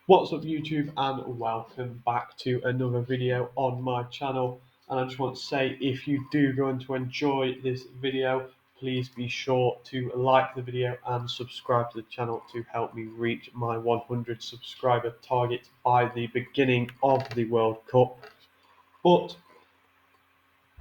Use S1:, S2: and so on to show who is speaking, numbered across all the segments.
S1: What's up YouTube, and welcome back to another video on my channel. And I just want to say, if you do going to enjoy this video, please be sure to like the video and subscribe to the channel to help me reach my 100 subscriber target by the beginning of the World Cup. But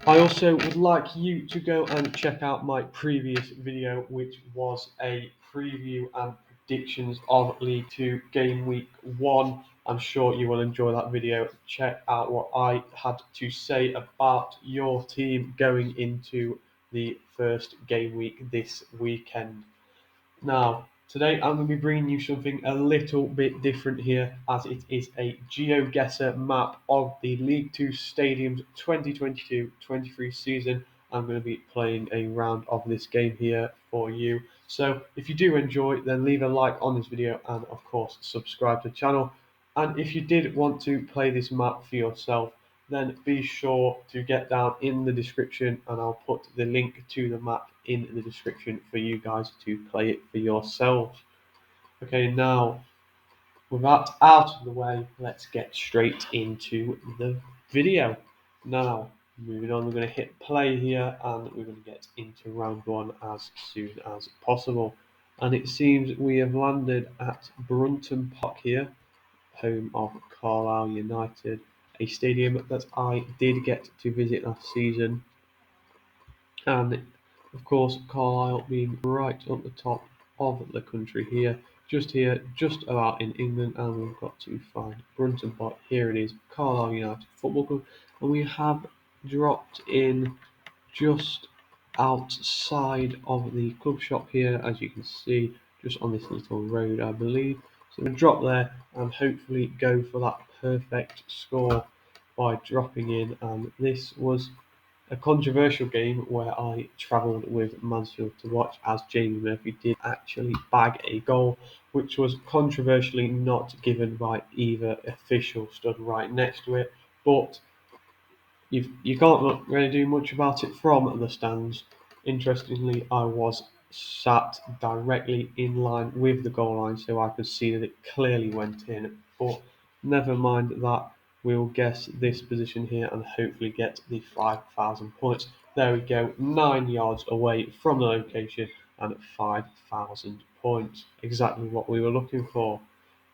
S1: I also would like you to go and check out my previous video, which was a preview and predictions of League 2 Game Week 1. I'm sure you will enjoy that video. Check out what I had to say about your team going into the first game week this weekend. Now, today I'm going to be bringing you something a little bit different here, as it is a Geoguessr map of the League 2 Stadiums 2022-23 season. I'm going to be playing a round of this game here for you. So if you do enjoy, then leave a like on this video and of course subscribe to the channel. And if you did want to play this map for yourself, then be sure to get down in the description and I'll put the link to the map in the description for you guys to play it for yourselves. Okay, now with that out of the way, let's get straight into the video. Now, moving on, we're going to hit play here and we're going to get into round one as soon as possible. And it seems we have landed at Brunton Park here, home of Carlisle United, a stadium that I did get to visit last season. And of course, Carlisle being right up the top of the country here, just about in England, and we've got to find Brunton Park. Here it is, Carlisle United Football Club, and we have dropped in just outside of the club shop here, as you can see, just on this little road, I believe. So we'll drop there and hopefully go for that perfect score by dropping in. And this was a controversial game where I travelled with Mansfield to watch, as Jamie Murphy did actually bag a goal, which was controversially not given by either official stood right next to it. But you can't really do much about it from the stands. Interestingly, I was sat directly in line with the goal line, so I could see that it clearly went in. But never mind that, we'll guess this position here and hopefully get the 5,000 points. There we go, 9 yards away from the location and 5,000 points. Exactly what we were looking for.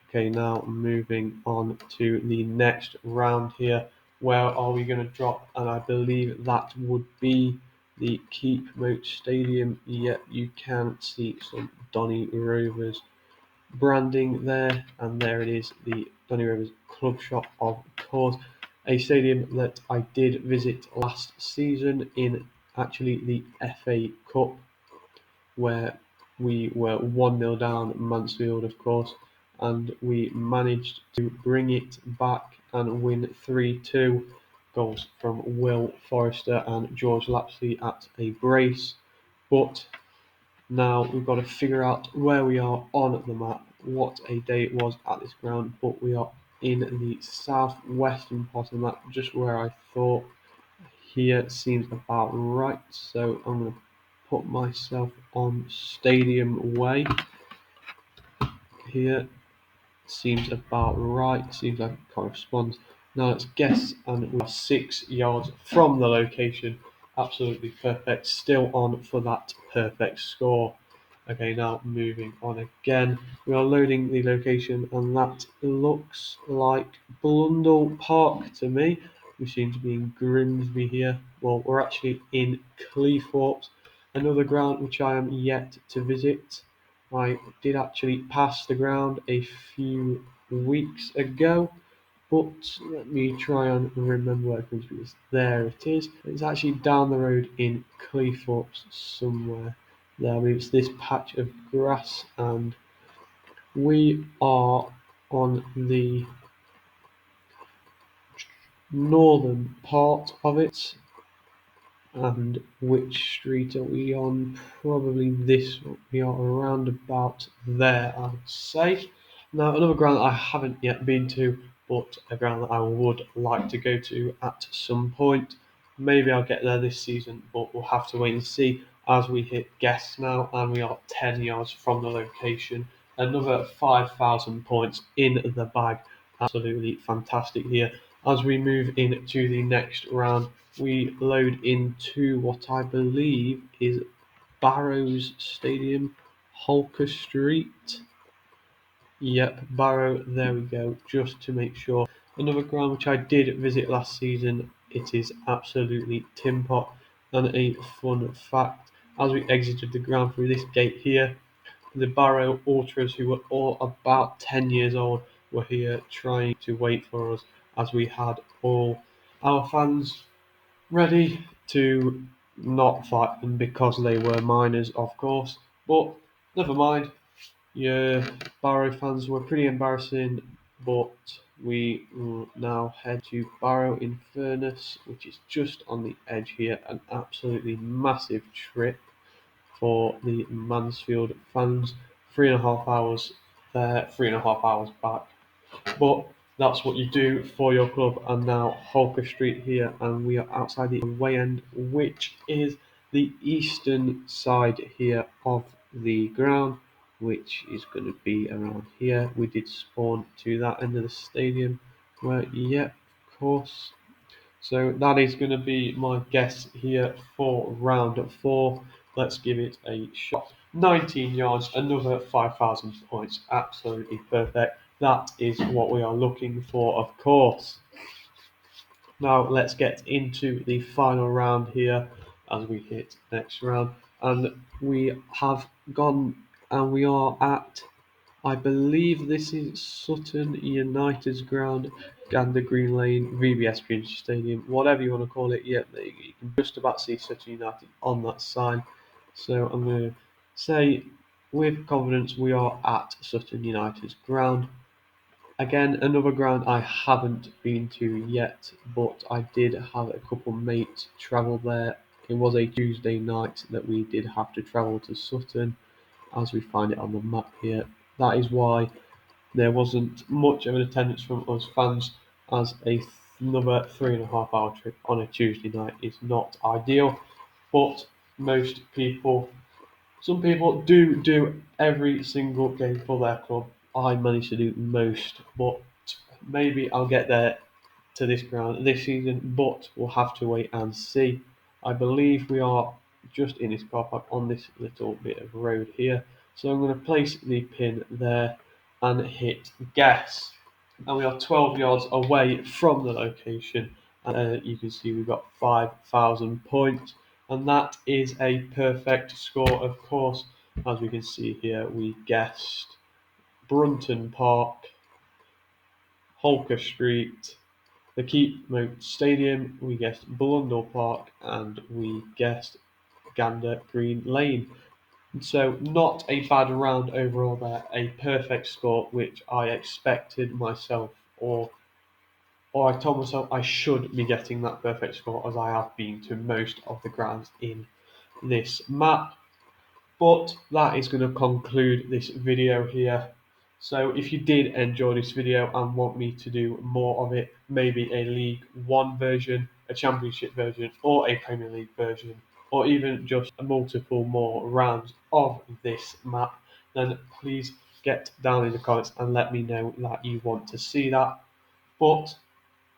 S1: Okay, now moving on to the next round here. Where are we going to drop? And I believe that would be the Keep Moat Stadium. Yep, you can see some Donny Rovers branding there, and there it is, the Donny Rovers Club Shop, of course. A stadium that I did visit last season in actually the FA Cup, where we were 1-0 down at Mansfield, of course, and we managed to bring it back and win 3-2. Goals from Will Forrester and George Lapsley at a brace. But now we've got to figure out where we are on the map, what a day it was at this ground, but we are in the southwestern part of the map, just where I thought. Here seems about right, so I'm going to put myself on Stadium Way. Here seems about right, seems like it corresponds. Now let's guess, and we are 6 yards from the location. Absolutely perfect, still on for that perfect score. Okay, now moving on again. We are loading the location, and that looks like Blundell Park to me. We seem to be in Grimsby here. Well, we're actually in Cleethorpes, another ground which I am yet to visit. I did actually pass the ground a few weeks ago, but let me try and remember where Grimsby is. There it is. It's actually down the road in Cleethorpes somewhere. There, I mean, it's this patch of grass, and we are on the northern part of it. And which street are we on? Probably this one. We are around about there, I would say. Now, another ground that I haven't yet been to, but a ground that I would like to go to at some point. Maybe I'll get there this season, but we'll have to wait and see as we hit guests now, and we are 10 yards from the location. another 5,000 points in the bag. Absolutely fantastic here. As we move into the next round, we load into what I believe is Barrow's Stadium, Holker Street. Yep, Barrow, there we go, just to make sure. Another ground which I did visit last season, it is absolutely tin pot. And a fun fact, as we exited the ground through this gate here, the Barrow Ultras, who were all about 10 years old, were here trying to wait for us as we had all our fans ready to not fight them because they were minors, of course. But never mind. Yeah, Barrow fans were pretty embarrassing, but we will now head to Barrow in Furness, which is just on the edge here. An absolutely massive trip for the Mansfield fans. 3.5 hours there, 3.5 hours back. But that's what you do for your club. And now Holker Street here, and we are outside the away end, which is the eastern side here of the ground, which is going to be around here. We did spawn to that end of the stadium, where, yeah, of course. So that is going to be my guess here for round four. Let's give it a shot. 19 yards, another 5,000 points. Absolutely perfect. That is what we are looking for, of course. Now let's get into the final round here as we hit next round. And we have gone and we are at, I believe this is Sutton United's ground, Gander Green Lane, VBS Green Stadium, whatever you want to call it. Yep, you can just about see Sutton United on that sign. So I'm going to say with confidence we are at Sutton United's ground. Again, another ground I haven't been to yet, but I did have a couple mates travel there. It was a Tuesday night that we did have to travel to Sutton, as we find it on the map here. That is why there wasn't much of an attendance from us fans, as another 3.5 hour trip on a Tuesday night is not ideal. But most people, some people do every single game for their club. I managed to do most, but maybe I'll get there to this ground this season, but we'll have to wait and see. I believe we are just in this car park on this little bit of road here. So I'm going to place the pin there and hit guess. And we are 12 yards away from the location. And you can see we've got 5,000 points. And that is a perfect score, of course. As we can see here, we guessed Brunton Park, Holker Street, the Keepmoat Stadium, we guessed Blundell Park, and we guessed Gander Green Lane. So not a bad round overall there, a perfect score which I expected myself, or I told myself I should be getting that perfect score as I have been to most of the grounds in this map. But that is going to conclude this video here. So if you did enjoy this video and want me to do more of it, maybe a League One version, a Championship version, or a Premier League version, or even just multiple more rounds of this map, then please get down in the comments and let me know that you want to see that. But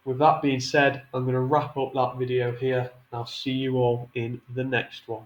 S1: with that being said, I'm going to wrap up that video here, and I'll see you all in the next one.